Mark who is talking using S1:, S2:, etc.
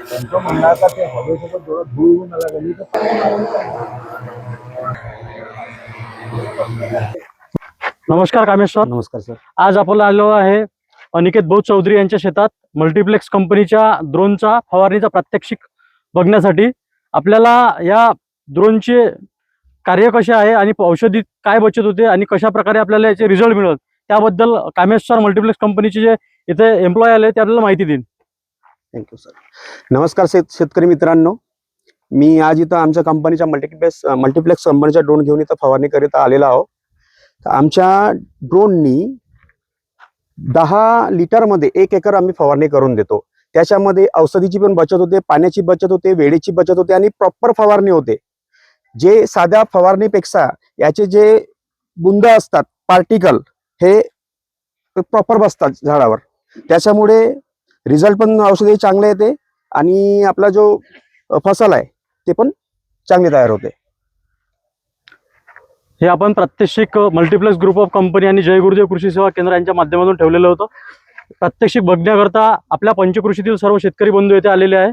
S1: त्यांचं म्हणणं आता ते हवेसोबत थोडं धूळ होऊन आला गेली तर
S2: नमस्कार कामेश्वर.
S1: नमस्कार सर.
S2: आज आपण आलो आहे अनिकेत भाऊ चौधरी यांच्या शेतात मल्टीप्लेक्स कंपनीच्या ड्रोनचा फवारणीचा प्रात्यक्षिक बघण्यासाठी. आपल्याला या ड्रोनचे कार्य कसे आहे आणि औषधी काय बचत होते आणि कशा प्रकारे आपल्याला याचे रिझल्ट मिळत त्याबद्दल कामेश्वर मल्टीप्लेक्स कंपनीचे जे इथे एम्प्लॉय आले ते आपल्याला माहिती देईल.
S3: Thank you sir. नमस्कार शेतकरी मित्रांनो, मी आज इथं आमच्या कंपनीच्या मल्टीप्लेक्स कंपनीचा ड्रोन घेऊन इथं फवारणी करीत आलेला आहो. तर आमच्या ड्रोननी 10 लिटरमध्ये 1 एकर आम्ही फवारणी करून देतो. त्याच्यामध्ये औषधीची पण बचत होते, पाण्याची बचत होते, वेळेची बचत होते आणि प्रॉपर फवारणी होते. जे साध्या फवारणीपेक्षा याचे जे बुंद असतात पार्टिकल हे प्रॉपर बसतात झाडावर. त्याच्यामुळे रिझल्ट पण औषधी चांगले येते आणि आपला जो फसल आहे ते पण चांगले तयार होते.
S2: हे आपण प्रात्यक्षिक मल्टीप्लेक्स ग्रुप ऑफ कंपनी आणि जय गुरुदेव कृषी सेवा केंद्र यांच्या माध्यमातून ठेवलेलं होतं. प्रात्यक्षिक बघण्याकरता आपल्या पंचकृषीतील सर्व शेतकरी बंधू येथे आलेले आहे.